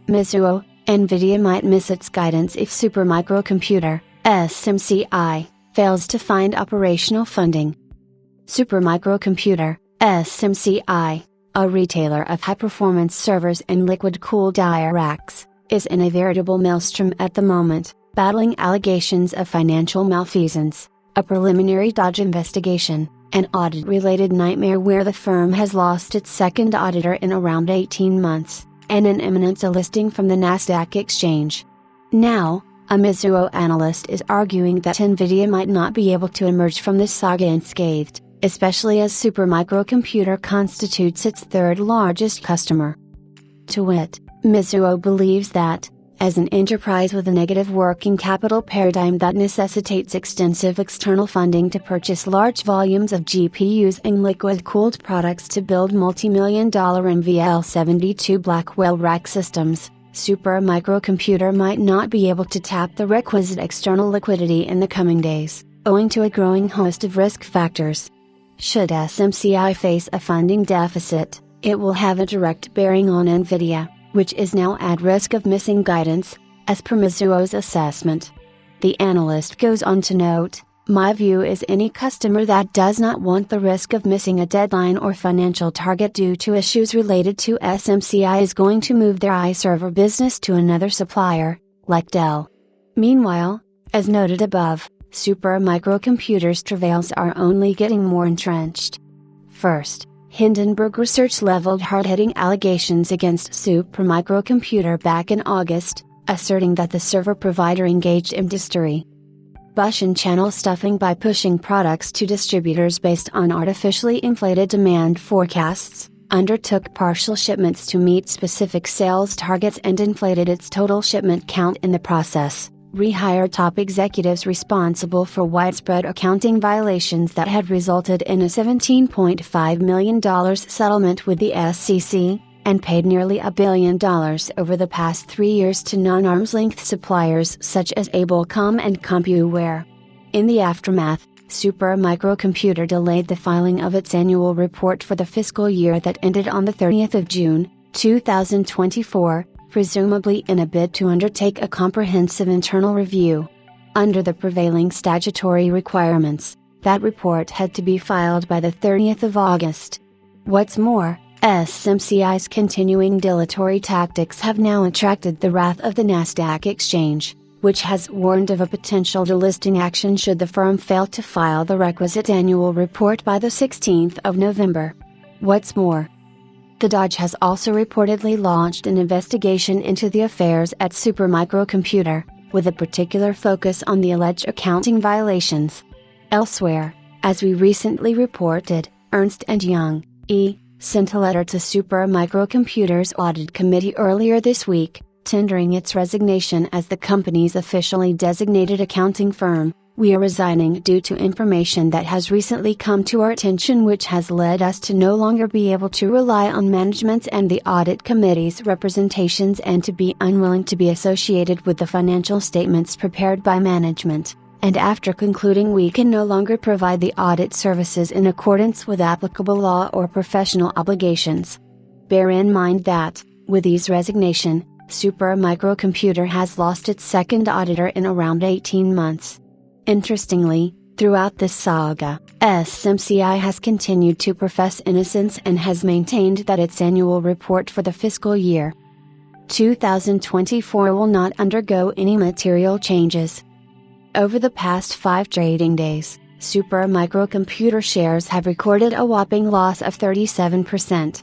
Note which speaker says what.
Speaker 1: Mizuho, NVIDIA might miss its guidance if Supermicrocomputer, SMCI, fails to find operational funding. Supermicrocomputer, SMCI, a retailer of high-performance servers and liquid-cooled die racks, is in a veritable maelstrom at the moment, battling allegations of financial malfeasance, a preliminary Dodge investigation, an audit-related nightmare where the firm has lost its second auditor in around 18 months, and an imminent delisting from the Nasdaq exchange. Now, a Mizuho analyst is arguing that NVIDIA might not be able to emerge from this saga unscathed, especially as Supermicrocomputer constitutes its third largest customer. To wit, Mizuho believes that, as an enterprise with a negative working capital paradigm that necessitates extensive external funding to purchase large volumes of GPUs and liquid-cooled products to build multi-million-dollar NVL72 Blackwell rack systems, Supermicrocomputer might not be able to tap the requisite external liquidity in the coming days, owing to a growing host of risk factors. Should SMCI face a funding deficit, it will have a direct bearing on NVIDIA, which is now at risk of missing guidance, as per Mizuho's assessment. The analyst goes on to note, "My view is any customer that does not want the risk of missing a deadline or financial target due to issues related to SMCI is going to move their iServer business to another supplier, like Dell." Meanwhile, as noted above, Supermicrocomputer's travails are only getting more entrenched. First, Hindenburg Research leveled hard-hitting allegations against Supermicrocomputer back in August, asserting that the server provider engaged in industry bush and channel stuffing by pushing products to distributors based on artificially inflated demand forecasts, undertook partial shipments to meet specific sales targets and inflated its total shipment count in the process, rehired top executives responsible for widespread accounting violations that had resulted in a $17.5 million settlement with the SEC, and paid nearly $1 billion over the past 3 years to non-arm's-length suppliers such as Ablecom and CompuWare. In the aftermath, Supermicrocomputer delayed the filing of its annual report for the fiscal year that ended on the 30th of June, 2024, presumably in a bid to undertake a comprehensive internal review. Under the prevailing statutory requirements, that report had to be filed by the 30th of August. What's more, SMCI's continuing dilatory tactics have now attracted the wrath of the Nasdaq exchange, which has warned of a potential delisting action should the firm fail to file the requisite annual report by the 16th of November. What's more, the Dodge has also reportedly launched an investigation into the affairs at Supermicrocomputer, with a particular focus on the alleged accounting violations. Elsewhere, as we recently reported, Ernst & Young, sent a letter to Supermicrocomputer's audit committee earlier this week, tendering its resignation as the company's officially designated accounting firm. "We are resigning due to information that has recently come to our attention which has led us to no longer be able to rely on management's and the audit committee's representations and to be unwilling to be associated with the financial statements prepared by management. And after concluding we can no longer provide the audit services in accordance with applicable law or professional obligations." Bear in mind that, with his resignation, Supermicrocomputer has lost its second auditor in around 18 months. Interestingly, throughout this saga, SMCI has continued to profess innocence and has maintained that its annual report for the fiscal year 2024 will not undergo any material changes. Over the past 5 trading days, Supermicrocomputer shares have recorded a whopping loss of 37%.